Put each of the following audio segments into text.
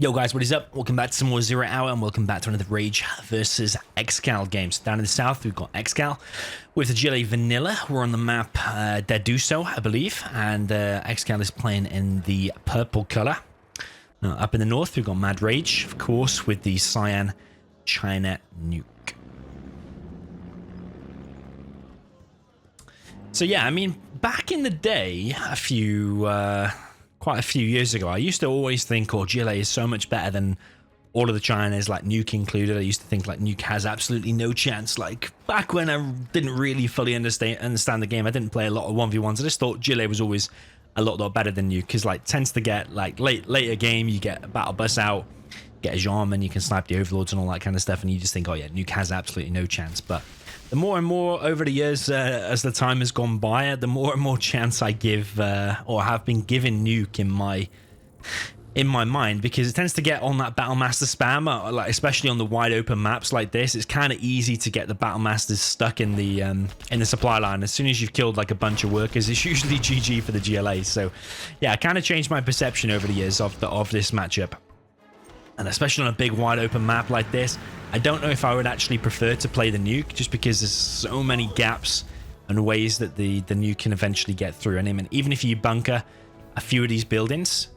Yo guys, what is up? Welcome back to some more Zero Hour and welcome back to another Rage versus ExCaL games. Down in the south, we've got ExCaL with the GLA Vanilla. We're on the map DeDuSo, I believe, and ExCaL is playing in the purple color. Up in the north, we've got Mad Rage, of course, with the cyan China Nuke. So yeah, I mean, back in the day, quite a few years ago, I used to always think, oh, GLA is so much better than all of the Chinas, like Nuke included. I used to think like Nuke has absolutely no chance. Like back when I didn't really fully understand the game, I didn't play a lot of 1v1s. I just thought GLA was always a lot better than Nuke, because like tends to get like later game, you get a battle bus out, get a Jam, and you can snipe the overlords and all that kind of stuff, and you just think, oh yeah, Nuke has absolutely no chance. But the more and more over the years, as the time has gone by, the more and more chance I give, or have been given Nuke in my mind, because it tends to get on that Battle Master spam, like especially on the wide open maps like this. It's kind of easy to get the Battle Masters stuck in the supply line. As soon as you've killed like a bunch of workers, it's usually GG for the GLA. So yeah, I kind of changed my perception over the years of this matchup. And especially on a big wide open map like this, I don't know if I would actually prefer to play the Nuke, just because there's so many gaps and ways that the Nuke can eventually get through. And even if you bunker a few of these buildings,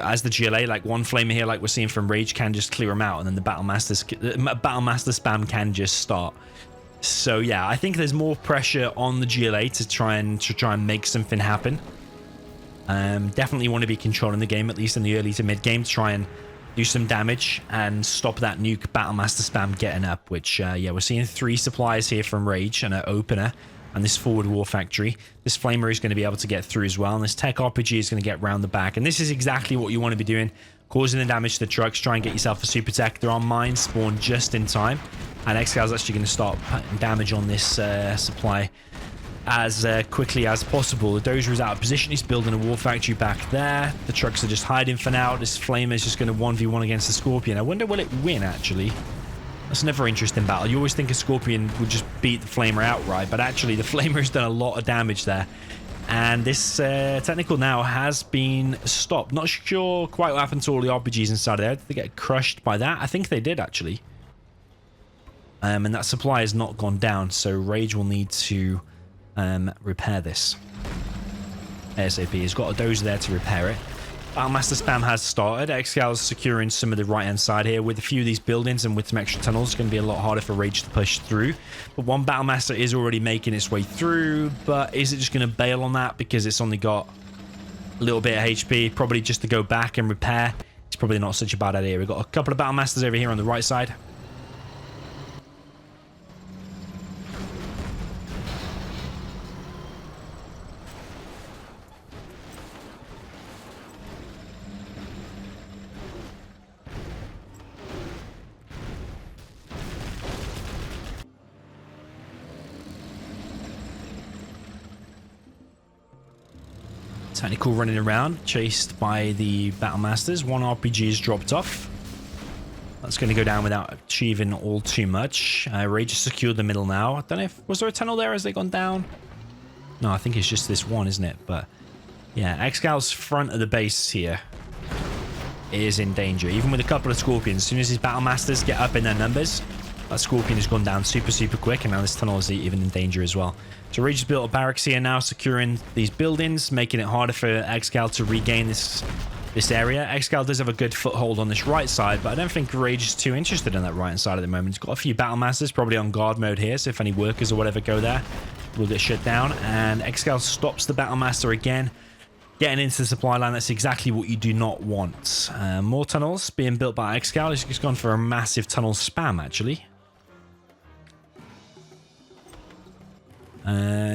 as the GLA, like one flamer here, like we're seeing from Rage, can just clear them out, and then the Battle Master spam can just start. So yeah, I think there's more pressure on the GLA to try and make something happen. Definitely want to be controlling the game, at least in the early to mid game, to try and do some damage and stop that Nuke Battle Master spam getting up, which yeah, we're seeing 3 suppliers here from Rage and an opener and this forward war factory. This flamer is going to be able to get through as well, and this tech RPG is going to get round the back, and this is exactly what you want to be doing, causing the damage to the trucks. Try and get yourself a super tech. They're on mines, spawn just in time, and ExCaL is actually going to start putting damage on this supply as quickly as possible. The Dozer is out of position. He's building a war factory back there. The trucks are just hiding for now. This flamer is just going to 1v1 against the Scorpion. I wonder, will it win, actually? That's a never interesting battle. You always think a Scorpion would just beat the flamer outright, but actually the flamer has done a lot of damage there. And this technical now has been stopped. Not sure quite what happened to all the RPGs inside of there. Did they get crushed by that? I think they did, actually. And that supply has not gone down, so Rage will need to repair this ASAP. He's got a Dozer there to repair it. Battle Master spam has started. ExCaL is securing some of the right hand side here. With a few of these buildings and with some extra tunnels, it's going to be a lot harder for Rage to push through. But one Battle Master is already making its way through, but is it just going to bail on that because it's only got a little bit of HP? Probably just to go back and repair. It's probably not such a bad idea. We've got a couple of Battle Masters over here on the right side. Technical running around, chased by the Battle Masters. One RPG is dropped off. That's going to go down without achieving all too much. Rage has secured the middle now. I don't know if... Was there a tunnel there as they gone down? No, I think it's just this one, isn't it? But yeah, ExCal's front of the base here is in danger. Even with a couple of Scorpions, as soon as his Battle Masters get up in their numbers, that Scorpion has gone down super quick, and now this tunnel is even in danger as well. So Rage has built a barracks here now, securing these buildings, making it harder for ExCaL to regain this area. ExCaL does have a good foothold on this right side, but I don't think Rage is too interested in that right hand side at the moment. He's got a few Battle Masters probably on guard mode here, so if any workers or whatever go there, we'll get shut down. And ExCaL stops the Battle Master again, getting into the supply line. That's exactly what you do not want. More tunnels being built by ExCaL. He's just gone for a massive tunnel spam, actually.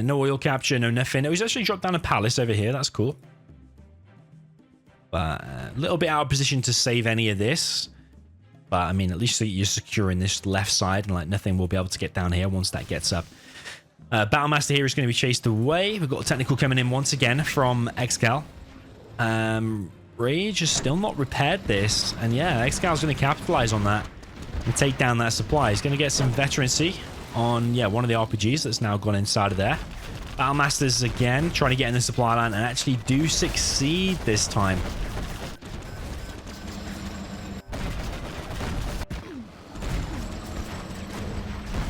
No oil capture, no nothing. Oh, he's actually dropped down a palace over here. That's cool. But a little bit out of position to save any of this. But I mean, at least you're securing this left side, and like nothing will be able to get down here once that gets up. Battle Master here is going to be chased away. We've got a technical coming in once again from ExCaL. Rage has still not repaired this, and yeah, ExCaL is going to capitalize on that and take down that supply. He's going to get some veterancy on, yeah, one of the RPGs that's now gone inside of there. Battle Masters again trying to get in the supply line and actually do succeed this time.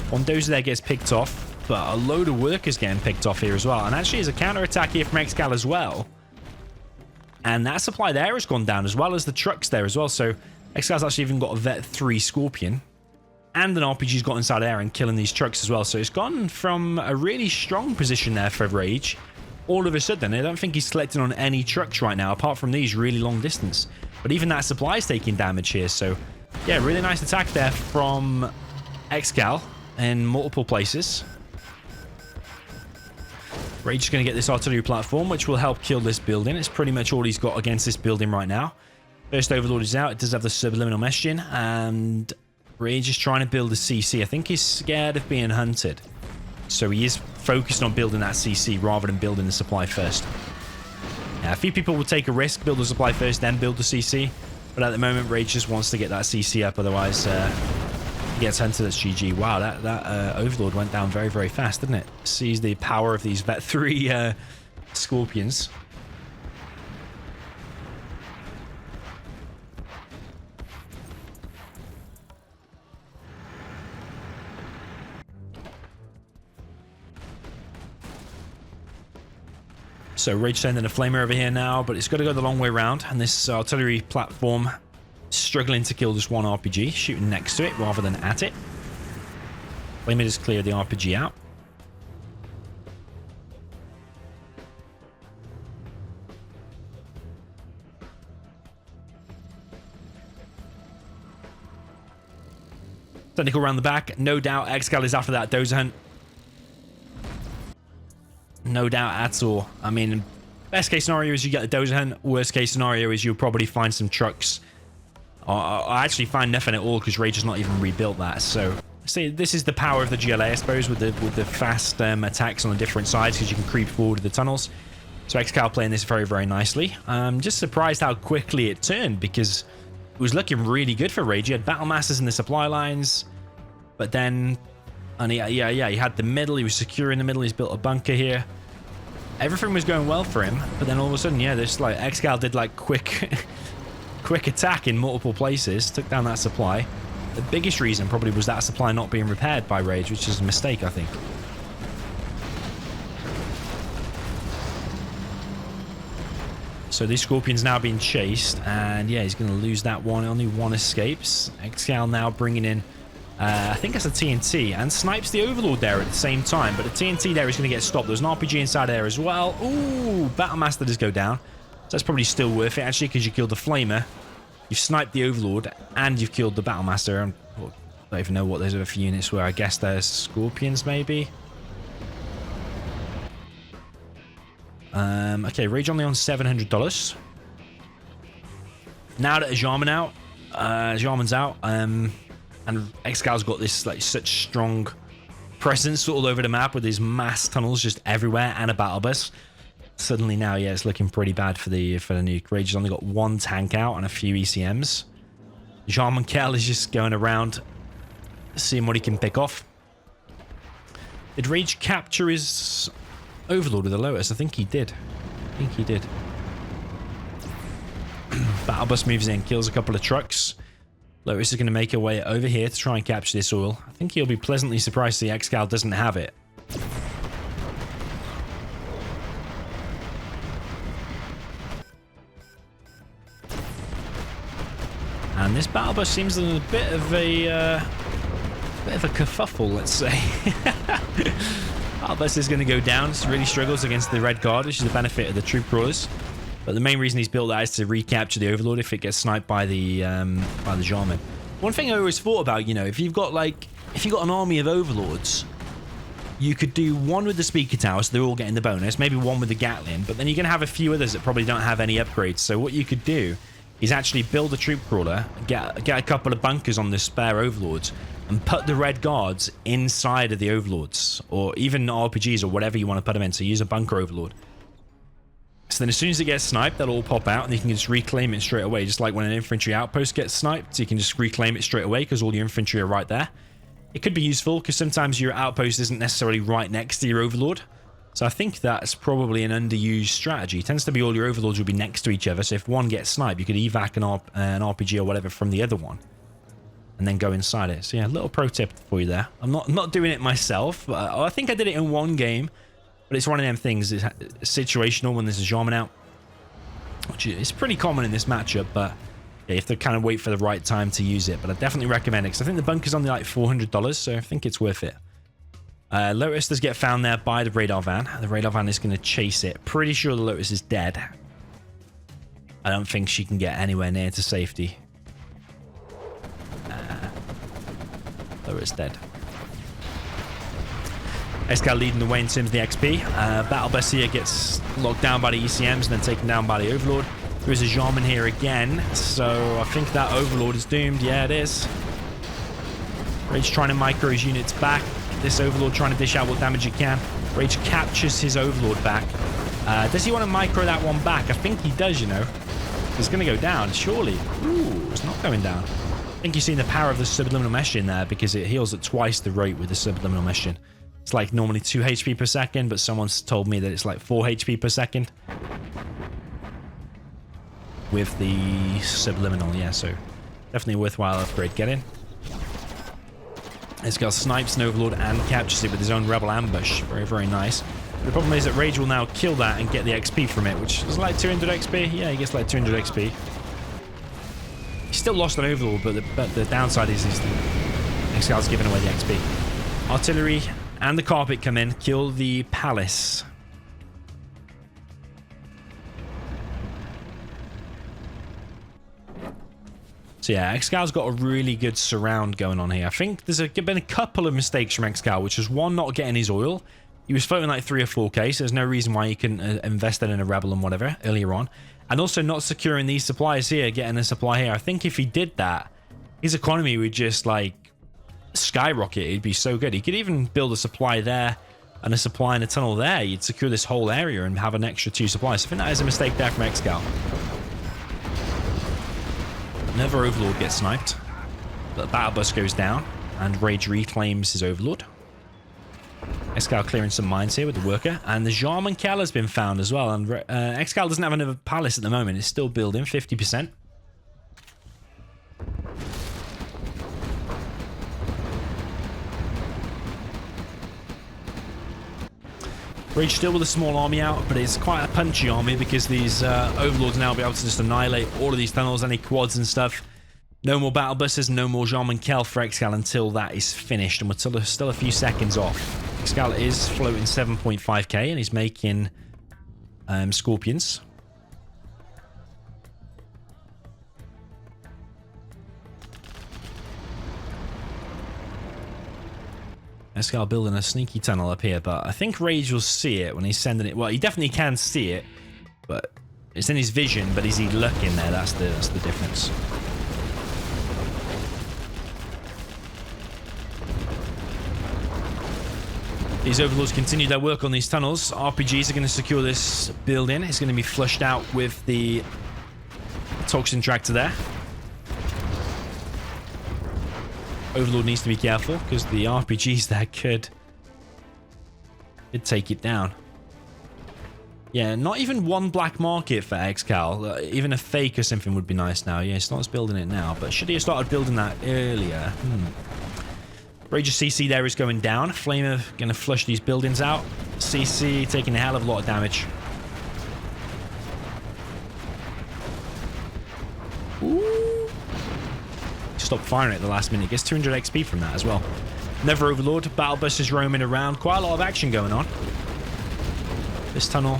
One dozer there gets picked off, but a load of workers getting picked off here as well. And actually, there's a counter-attack here from ExCaL as well. And that supply there has gone down, as well as the trucks there as well. So ExCal's actually even got a Vet 3 Scorpion. And an RPG's got inside there and killing these trucks as well. So it's gone from a really strong position there for Rage. All of a sudden, I don't think he's collecting on any trucks right now, apart from these really long distance. But even that supply is taking damage here. So, yeah, really nice attack there from ExCaL in multiple places. Rage is going to get this artillery platform, which will help kill this building. It's pretty much all he's got against this building right now. First Overlord is out. It does have the subliminal messaging, and Rage is trying to build a CC. I think he's scared of being hunted. So he is focused on building that CC rather than building the supply first. Now, a few people will take a risk, build the supply first, then build the CC. But at the moment, Rage just wants to get that CC up. Otherwise, he gets hunted. That's GG. Wow, that Overlord went down very, very fast, didn't it? Sees the power of these Vet 3 Scorpions. So Rage sending a flamer over here now, but it's got to go the long way around. And this artillery platform struggling to kill just one RPG, shooting next to it rather than at it. Flamer just cleared the RPG out. Technical around the back. No doubt ExCaL is after that dozer hunt. No doubt at all. I mean, best case scenario is you get the dozer hunt. Worst case scenario is you'll probably find some trucks. I actually find nothing at all because Rage has not even rebuilt that. So, see, this is the power of the GLA, I suppose, with the fast attacks on the different sides because you can creep forward to the tunnels. So ExCaL playing this very, very nicely. I'm just surprised how quickly it turned because it was looking really good for Rage. He had Battle Masters in the supply lines, but then, and he had the middle. He was secure in the middle. He's built a bunker here. Everything was going well for him, but then all of a sudden, yeah, this like ExCaL did like quick attack in multiple places, took down that supply. The biggest reason probably was that supply not being repaired by Rage, which is a mistake, I think. So this Scorpion's now being chased, and yeah, he's going to lose that one. Only one escapes. ExCaL now bringing in, I think that's a TNT, and snipes the Overlord there at the same time, but the TNT there is going to get stopped. There's an RPG inside there as well. Ooh, Battlemaster does go down. So that's probably still worth it, actually, because you killed the Flamer. You've sniped the Overlord, and you've killed the Battlemaster. And I don't even know what those other few units were. I guess they're Scorpions, maybe? Okay, Rage only on $700. Now that Jarman's out, and ExCal's got this like such strong presence all over the map with these mass tunnels just everywhere and a battle bus. Suddenly now, yeah, it's looking pretty bad for the nuke. Rage has only got one tank out and a few ECMs. Jarman is just going around seeing what he can pick off. Did Rage capture his Overlord with the Lotus? I think he did. Battle bus moves in, kills a couple of trucks. Lotus is going to make her way over here to try and capture this oil. I think he'll be pleasantly surprised the ExCaL doesn't have it. And this battle bus seems a bit of a kerfuffle, let's say. Battle bus is going to go down. It really struggles against the Red Guard, which is the benefit of the troop crawlers. But the main reason he's built that is to recapture the Overlord if it gets sniped by the Jarman. One thing I always thought about, you know, if you've got an army of Overlords, you could do one with the speaker tower, so they're all getting the bonus, maybe one with the Gatling, but then you're going to have a few others that probably don't have any upgrades. So what you could do is actually build a troop crawler, get a couple of bunkers on the spare Overlords, and put the Red Guards inside of the Overlords, or even RPGs or whatever you want to put them in. So use a bunker Overlord. So then as soon as it gets sniped, that'll all pop out and you can just reclaim it straight away. Just like when an infantry outpost gets sniped, so you can just reclaim it straight away because all your infantry are right there. It could be useful because sometimes your outpost isn't necessarily right next to your Overlord. So I think that's probably an underused strategy. It tends to be all your Overlords will be next to each other, so if one gets sniped, you could evac an RPG or whatever from the other one. and then go inside it. So yeah, a little pro tip for you there. I'm not doing it myself. I think I did it in one game, but it's one of them things. It's situational when there's a Jarman out, which is pretty common in this matchup, but yeah, you have to kind of wait for the right time to use it. But I definitely recommend it because I think the bunker's only like $400, so I think it's worth it. Lotus does get found there by the radar van. The radar van is going to chase it. Pretty sure the Lotus is dead. I don't think she can get anywhere near to safety. Lotus dead. ExCaL leading the way in terms of the XP. Battle Bus here gets locked down by the ECMs and then taken down by the Overlord. There is a Jarman here again, so I think that Overlord is doomed. Yeah, it is. Rage trying to micro his units back. This Overlord trying to dish out what damage he can. Rage captures his Overlord back. Does he want to micro that one back? I think he does, you know. It's going to go down, surely. Ooh, it's not going down. I think you've seen the power of the subliminal mesh in there because it heals at twice the rate with the subliminal mesh in. It's like normally 2 HP per second, but someone's told me that it's like 4 HP per second. With the subliminal, yeah, so definitely a worthwhile upgrade. Get in. ExCaL snipes an Overlord and captures it with his own Rebel ambush. Very, very nice. The problem is that Rage will now kill that and get the XP from it, which is like 200 XP. Yeah, he gets like 200 XP. He still lost an Overlord, but the downside is ExCal's giving away the XP. Artillery and the carpet come in, kill the palace. So yeah, ExCal's got a really good surround going on here. I think there's been a couple of mistakes from ExCaL, which was one, not getting his oil. He was floating like 3 or 4k, so there's no reason why he couldn't invest that in a Rebel and whatever earlier on. And also not securing these supplies here, getting a supply here. I think if he did that, his economy would just like skyrocket. It'd be so good. He could even build a supply there and a supply in a tunnel there. You'd secure this whole area and have an extra 2 supplies. So I think that is a mistake there from ExCaL. Another Overlord gets sniped. The battle bus goes down and Rage reclaims his Overlord. ExCaL clearing some mines here with the worker, and the Jarman Kel has been found as well. And ExCaL doesn't have another palace at the moment. It's still building 50%. Rage still with a small army out, but it's quite a punchy army because these Overlords now will be able to just annihilate all of these tunnels, any quads and stuff. No more battle buses, no more Jarman Kel for ExCaL until that is finished, and we're still a few seconds off. ExCaL is floating 7.5k and he's making Scorpions. ExCaL building a sneaky tunnel up here, but I think Rage will see it when he's sending it. Well, he definitely can see it, but it's in his vision, but is he looking there? That's the difference. These Overlords continue their work on these tunnels. RPGs are going to secure this building. It's going to be flushed out with the toxin tractor there. Overlord needs to be careful because the RPGs there could take it down. Yeah, not even one black market for ExCaL. Even a fake or something would be nice now. Yeah, he starts building it now, but should he have started building that earlier? Rage's CC there is going down. Flamer going to flush these buildings out. CC taking a hell of a lot of damage. Ooh. Stop firing at the last minute. Gets 200 XP from that as well. Another Overlord. Battle bus is roaming around. Quite a lot of action going on. This tunnel.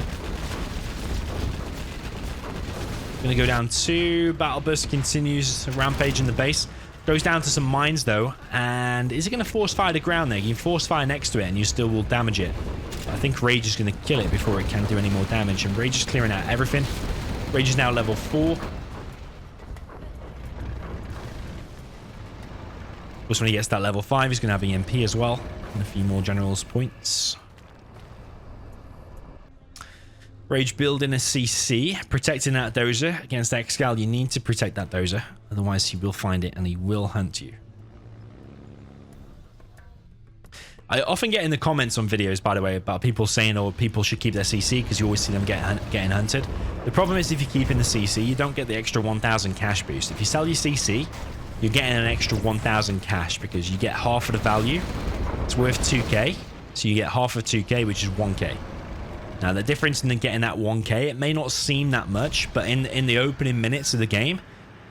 Going to go down 2. Battle bus continues rampage in the base. Goes down to some mines though, and is it going to force fire the ground there? You can force fire next to it and you still will damage it. But I think Rage is going to kill it before it can do any more damage, and Rage is clearing out everything. Rage is now level 4. Of course, when he gets that level 5, he's going to have EMP as well, and a few more generals points. Rage building a CC, protecting that dozer. Against ExCaL, you need to protect that dozer, otherwise he will find it and he will hunt you. I often get in the comments on videos, by the way, about people saying, oh, people should keep their CC because you always see them getting hunted. The problem is if you keep in the CC, you don't get the extra 1,000 cash boost. If you sell your CC, you're getting an extra 1,000 cash because you get half of the value. It's worth 2k, so you get half of 2k, which is 1k. Now, the difference in getting that 1k, it may not seem that much, but in the opening minutes of the game,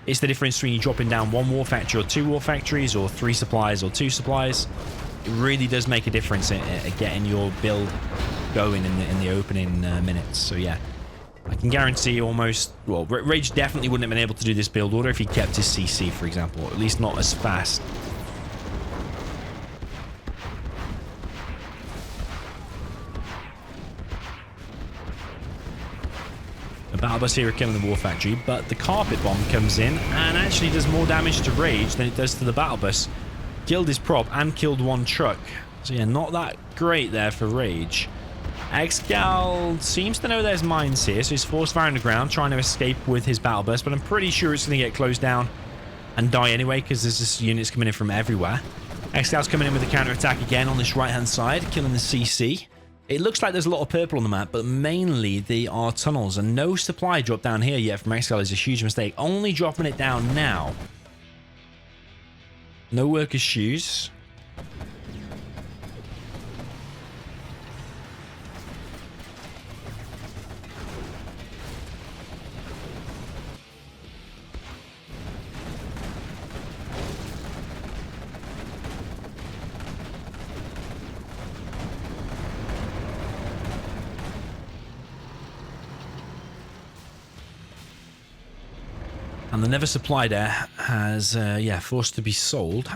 it's the difference between you dropping down 1 war factory or 2 war factories or 3 supplies or 2 supplies. It really does make a difference in getting your build going in the opening minutes. So yeah, I can guarantee almost, well, Rage definitely wouldn't have been able to do this build order if he kept his CC, for example, or at least not as fast. The battle bus here are killing the war factory, but the carpet bomb comes in and actually does more damage to Rage than it does to the battle bus. Killed his prop and killed 1 truck. So yeah, not that great there for Rage. ExCaL seems to know there's mines here, so he's force firing the ground, trying to escape with his battle bus, but I'm pretty sure it's going to get closed down and die anyway, because there's just units coming in from everywhere. ExCaL's coming in with a counter-attack again on this right-hand side, killing the CC. It looks like there's a lot of purple on the map, but mainly they are tunnels, and no supply drop down here yet from ExCaL is a huge mistake. Only dropping it down now. No workers' shoes. And the Never Supply there has, yeah, forced to be sold.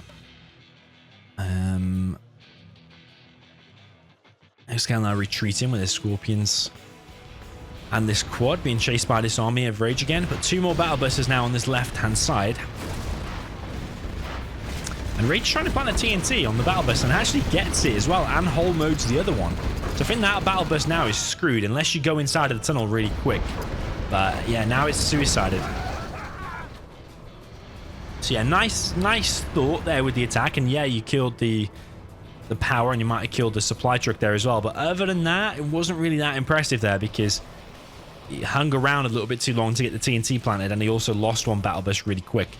ExCaL now retreating with his Scorpions. And this quad being chased by this army of Rage again. But 2 more battle buses now on this left-hand side. And Rage trying to plant a TNT on the battle bus and actually gets it as well. And whole modes the other one. So I think that battle bus now is screwed unless you go inside of the tunnel really quick. But yeah, now it's suicided. So yeah, nice thought there with the attack, and yeah, you killed the power, and you might have killed the supply truck there as well. But other than that, it wasn't really that impressive there because he hung around a little bit too long to get the TNT planted, and he also lost 1 battle bus really quick.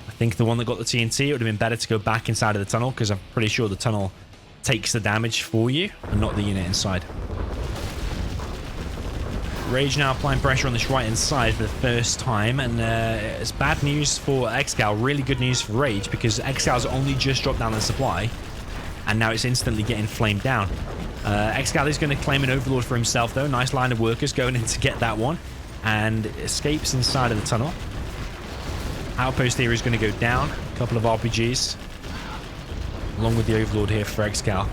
I think the one that got the TNT, it would have been better to go back inside of the tunnel because I'm pretty sure the tunnel takes the damage for you and not the unit inside. Rage now applying pressure on this right-hand side for the first time, and it's bad news for ExCaL, really good news for Rage, because ExCal's only just dropped down the supply, and now it's instantly getting flamed down. ExCaL is going to claim an overlord for himself, though. Nice line of workers going in to get that one, and escapes inside of the tunnel. Outpost here is going to go down. A couple of RPGs, along with the overlord here for ExCaL.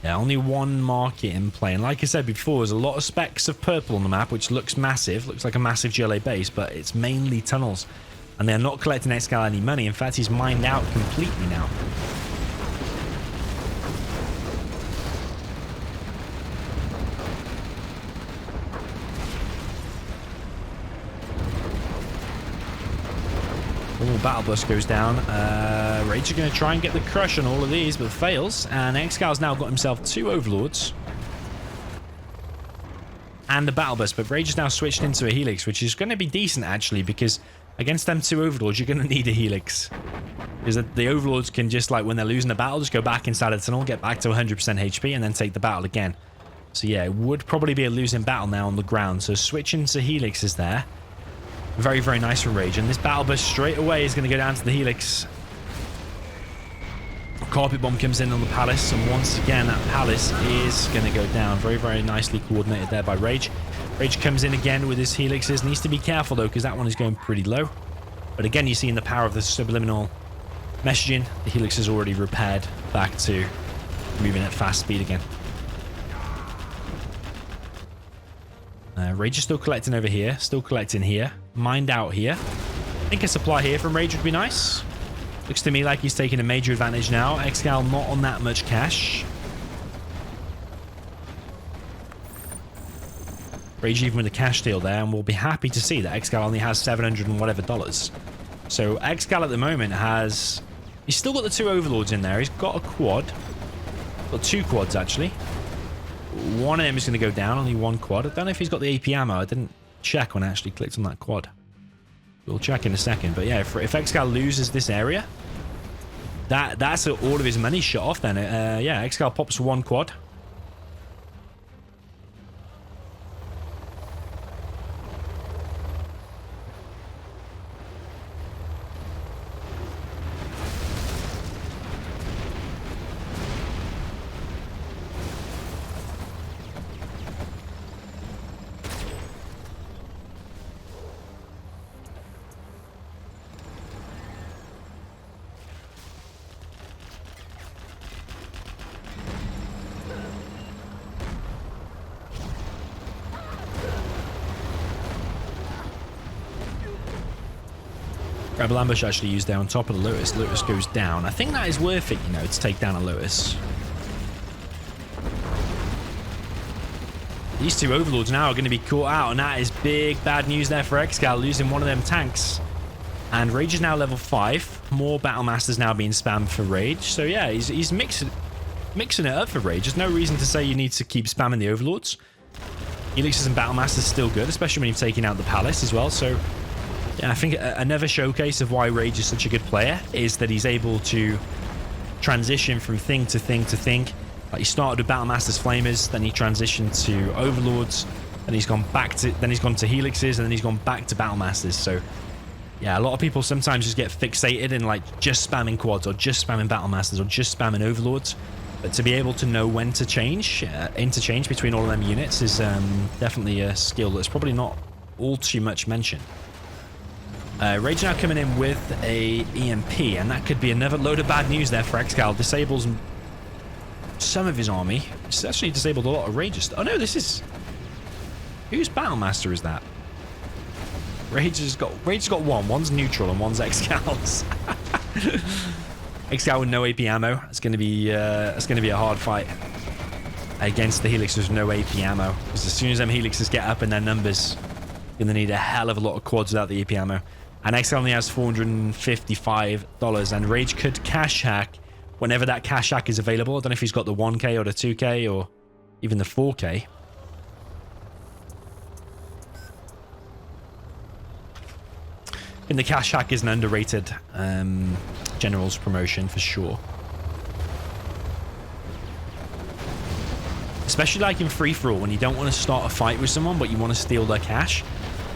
Yeah, only 1 market in play. And like I said before, there's a lot of specks of purple on the map, which looks massive. Looks like a massive GLA base, but it's mainly tunnels. And they're not collecting ExCaL any money. In fact, he's mined out completely now. Battle bus goes down. Rage are going to try and get the crush on all of these, but fails. And ExCal's now got himself 2 overlords and a battle bus, but Rage is now switched into a helix, which is going to be decent actually, because against them 2 overlords, you're going to need a helix. Because the overlords can just, like, when they're losing a battle, just go back inside of the tunnel, get back to 100% HP, and then take the battle again. So yeah, it would probably be a losing battle now on the ground. So switching to helix is there. Very, very nice for Rage. And this battle bus straight away is going to go down to the helix. Carpet bomb comes in on the palace, and once again that palace is going to go down. Very, very nicely coordinated there by Rage. Rage comes in again with his helixes. Needs to be careful though, because that one is going pretty low. But again, you see in the power of the subliminal messaging, the helix is already repaired back to moving at fast speed again. Rage is still collecting over here, still collecting here. Mined out here. I think a supply here from Rage would be nice. Looks to me like he's taking a major advantage now. ExCaL not on that much cash. Rage even with a cash deal there, and we'll be happy to see that ExCaL only has 700 and whatever dollars. So ExCaL at the moment has... He's still got the 2 overlords in there. He's got a quad. Got 2 quads actually. One of them is going to go down, only 1 quad. I don't know if he's got the AP ammo. I didn't check when I actually clicked on that quad. We'll check in a second. But yeah, if ExCaL loses this area, that's all of his money shut off then. Yeah, ExCaL pops 1 quad. Rebel ambush actually used there on top of the Lotus. Lotus goes down. I think that is worth it, you know, to take down a Lotus. These 2 overlords now are going to be caught out, and that is big bad news there for ExCaL, losing one of them tanks. And Rage is now level 5. More Battle Masters now being spammed for Rage. So yeah, he's mixing it up for Rage. There's no reason to say you need to keep spamming the overlords. Helixes and Battle Masters still good, especially when you're taking out the Palace as well. So yeah, I think another showcase of why Rage is such a good player is that he's able to transition from thing to thing to thing. Like he started with Battle Masters Flamers, then he transitioned to Overlords, then he's gone back to Helixes, and then he's gone back to Battle Masters. So yeah, a lot of people sometimes just get fixated in like just spamming quads or just spamming Battle Masters or just spamming Overlords. But to be able to know when to interchange between all of them units is definitely a skill that's probably not all too much mentioned. Rage now coming in with a EMP, and that could be another load of bad news there for ExCaL. Disables some of his army. It's actually disabled a lot of Rage's. Oh no, this is... Whose Battle Master is that? Rage has got one. One's neutral and one's ExCal's. ExCaL with no AP ammo. It's going to be a hard fight against the Helixes with no AP ammo. Because as soon as them Helixes get up in their numbers, you're going to need a hell of a lot of quads without the AP ammo. And ExCaL only has $455, and Rage could cash hack whenever that cash hack is available. I don't know if he's got the 1K or the 2K or even the 4K. I think the cash hack is an underrated general's promotion for sure. Especially like in free-for-all, when you don't want to start a fight with someone, but you want to steal their cash.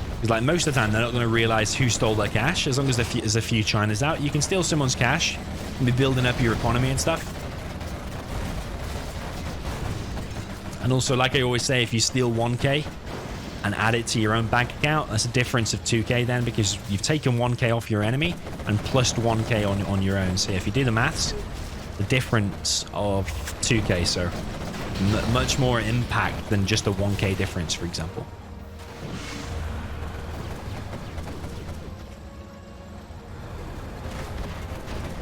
Because like most of the time, they're not going to realize who stole their cash. As long as there's a few Chinas out, you can steal someone's cash and be building up your economy and stuff. And also, like I always say, if you steal 1K and add it to your own bank account, that's a difference of 2K then, because you've taken 1K off your enemy and plus 1K on your own. So if you do the maths, the difference of 2K, so much more impact than just a 1K difference, for example.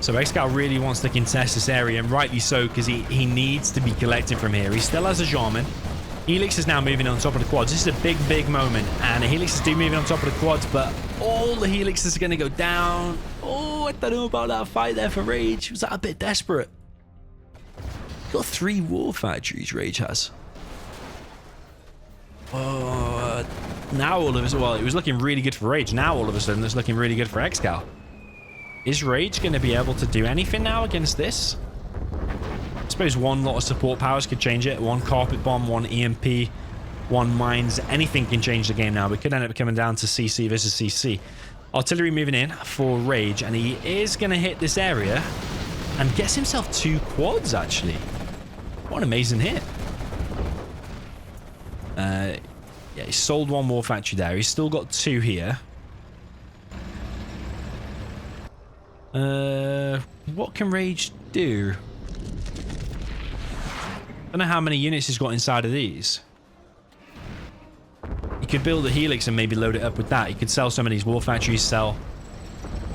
So ExCaL really wants to contest this area, and rightly so, because he needs to be collecting from here. He still has a Jarman. Helix is now moving on top of the quads. This is a big, big moment, and the Helix is still moving on top of the quads, but all the Helixes are going to go down. Oh, I don't know about that fight there for Rage. Was that a bit desperate? Got 3 war factories, Rage has. Oh, now all of a sudden, well, it was looking really good for Rage. Now all of a sudden, it's looking really good for ExCaL. Is Rage going to be able to do anything now against this? I suppose one lot of support powers could change it. One carpet bomb, one EMP, one mines. Anything can change the game now. We could end up coming down to CC versus CC. Artillery moving in for Rage, and he is going to hit this area and gets himself 2 quads, actually. What an amazing hit. Yeah, he sold 1 more factory there. He's still got 2 here. What can Rage do? I don't know how many units he's got inside of these. He could build a Helix and maybe load it up with that. He could sell some of these war factories, sell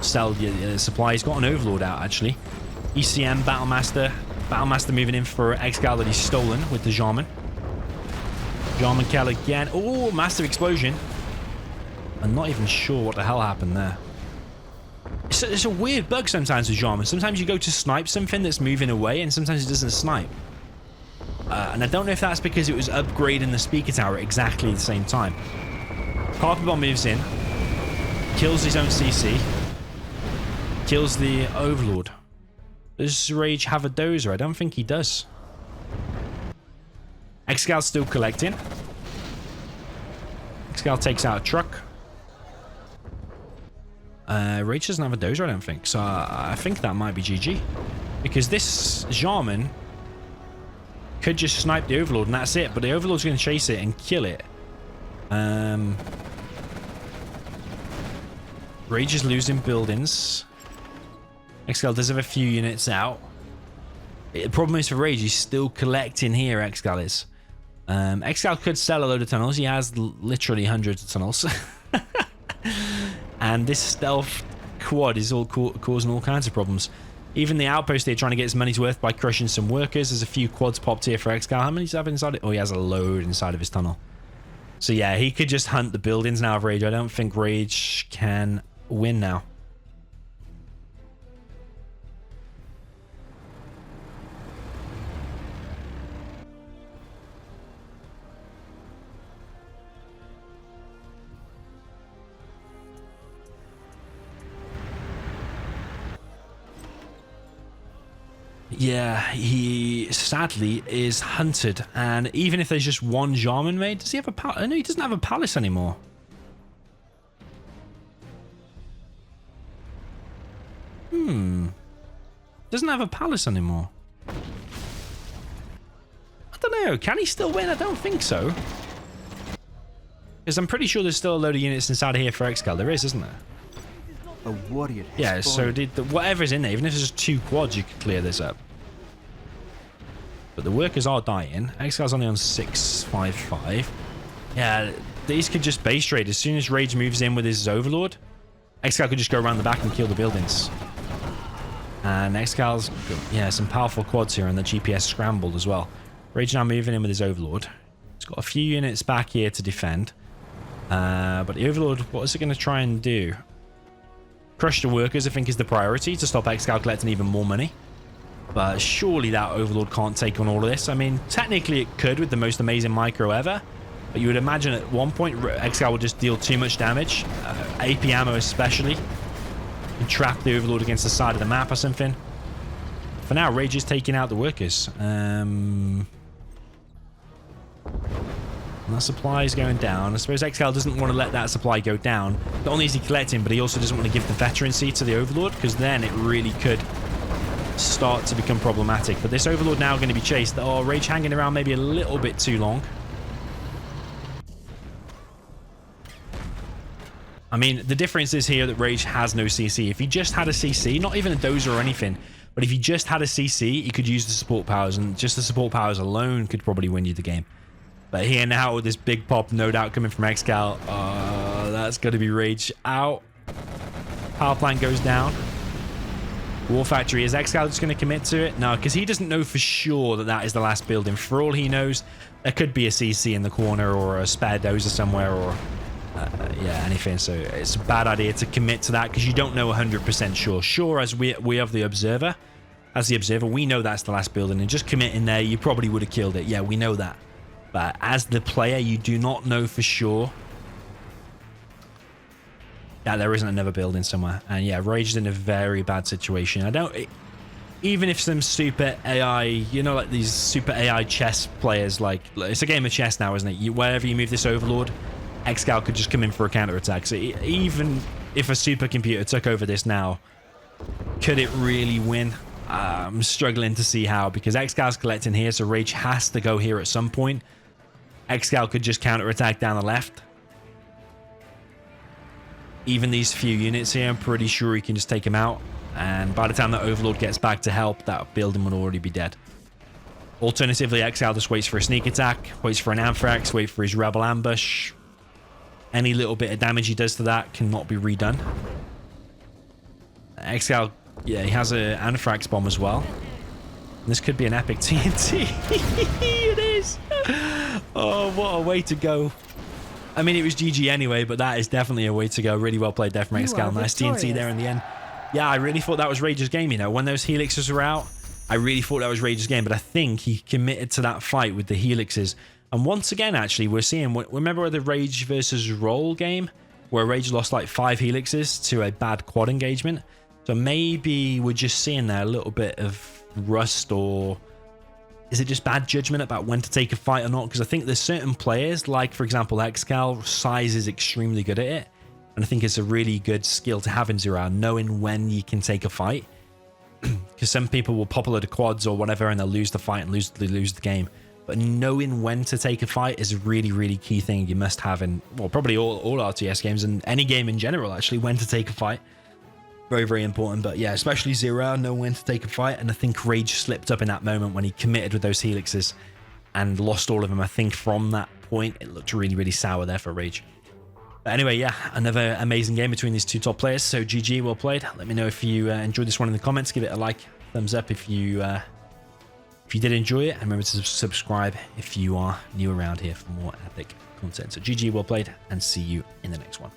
the supply. He's got an Overlord out, actually. ECM, Battlemaster. Battlemaster moving in for ExCaL that he's stolen with the Jarman. Jarman Kell again. Oh, massive explosion. I'm not even sure what the hell happened there. It's a weird bug sometimes with Jarman. Sometimes you go to snipe something that's moving away, and sometimes it doesn't snipe. And I don't know if that's because it was upgrading the speaker tower at exactly the same time. Carpet bomb moves in. Kills his own CC. Kills the Overlord. Does Rage have a dozer? I don't think he does. ExCaL's still collecting. ExCaL takes out a truck. Rage doesn't have a dozer, I don't think. So I think that might be GG. Because this Jarman could just snipe the Overlord and that's it. But the Overlord's going to chase it and kill it. Rage is losing buildings. ExCaL does have a few units out. The problem is for Rage, he's still collecting here, ExCaL is. ExCaL could sell a load of tunnels. He has literally hundreds of tunnels. And this stealth quad is all causing all kinds of problems. Even the outpost here trying to get his money's worth by crushing some workers. There's a few quads popped here for ExCaL. How many does he have inside it? Oh, he has a load inside of his tunnel. So yeah, he could just hunt the buildings now of Rage. I don't think Rage can win now. Yeah, he sadly is hunted, and even if there's just one Jarman made, does he have a palace? No, he doesn't have a palace anymore. Doesn't have a palace anymore. I don't know, can he still win? I don't think so. Because I'm pretty sure there's still a load of units inside of here for ExCaL. There is, isn't there? A warrior. Yeah, so whatever's in there, even if it's just 2 quads, you could clear this up. But the workers are dying. ExCaL's only on 655. Yeah, these could just base trade. As soon as Rage moves in with his Overlord, ExCaL could just go around the back and kill the buildings. And ExCaL's got, yeah, some powerful quads here, and the GPS scrambled as well. Rage now moving in with his Overlord. He's got a few units back here to defend. But the Overlord, what is it going to try and do? Crush the workers, I think, is the priority to stop ExCaL collecting even more money. But surely that Overlord can't take on all of this. I mean, technically it could with the most amazing micro ever. But you would imagine at one point ExCaL would just deal too much damage. AP ammo especially. And trap the Overlord against the side of the map or something. For now, Rage is taking out the workers. And that supply is going down. I suppose ExCaL doesn't want to let that supply go down. Not only is he collecting, but he also doesn't want to give the veterancy to the Overlord, because then it really could start to become problematic. But this Overlord now going to be chased. Oh, Rage hanging around maybe a little bit too long. I mean, the difference is here that Rage has no CC. If he just had a CC, not even a dozer or anything, but if he just had a CC, he could use the support powers, and just the support powers alone could probably win you the game. But here now with this big pop, no doubt, coming from ExCaL, that's going to be Rage out. Power plant goes down. War factory, is ExCaL just going to commit to it? No, because he doesn't know for sure that that is the last building. For all he knows, there could be a CC in the corner or a spare dozer somewhere, or yeah, anything. So it's a bad idea to commit to that because you don't know 100% sure. Sure, as we have the observer, we know that's the last building, and just commit in there, you probably would have killed it. Yeah, we know that. But as the player, you do not know for sure that there isn't another building somewhere. And yeah, Rage is in a very bad situation. Even if some super AI, you know, like these super AI chess players, like it's a game of chess now, isn't it? Wherever you move this Overlord, ExCaL could just come in for a counter attack. So even if a supercomputer took over this now, could it really win? I'm struggling to see how, because ExCal's collecting here, so Rage has to go here at some point. ExCaL could just counter-attack down the left. Even these few units here, I'm pretty sure he can just take him out. And by the time that Overlord gets back to help, that building would already be dead. Alternatively, ExCaL just waits for a sneak attack, waits for an Anthrax, waits for his Rebel ambush. Any little bit of damage he does to that cannot be redone. ExCaL, yeah, he has an Anthrax bomb as well. This could be an epic TNT. It is. Oh, what a way to go. I mean, it was GG anyway, but that is definitely a way to go. Really well played there from ExCaL. Nice TNT there in the end. Yeah, I really thought that was Rage's game, you know. When those helixes were out, I really thought that was Rage's game, but I think he committed to that fight with the helixes. And once again, actually, we're seeing... Remember the Rage versus Roll game? where Rage lost like 5 helixes to a bad quad engagement. So maybe we're just seeing there a little bit of rust, or is it just bad judgment about when to take a fight or not? Because I think there's certain players, like for example ExCaL, Size is extremely good at it. And I think it's a really good skill to have in 0-hour, knowing when you can take a fight. Because some people will pop a load of quads or whatever and they'll lose the fight and lose the game. But knowing when to take a fight is a really, really key thing you must have in, well, probably all RTS games and any game in general, actually, when to take a fight. Very, very important. But yeah, especially 0-hour, know when to take a fight. And I think Rage slipped up in that moment when he committed with those helixes and lost all of them. I think from that point, it looked really, really sour there for Rage. But anyway, yeah, another amazing game between these two top players. So GG, well played. Let me know if you enjoyed this one in the comments. Give it a like, thumbs up if you did enjoy it. And remember to subscribe if you are new around here for more epic content. So GG, well played, and see you in the next one.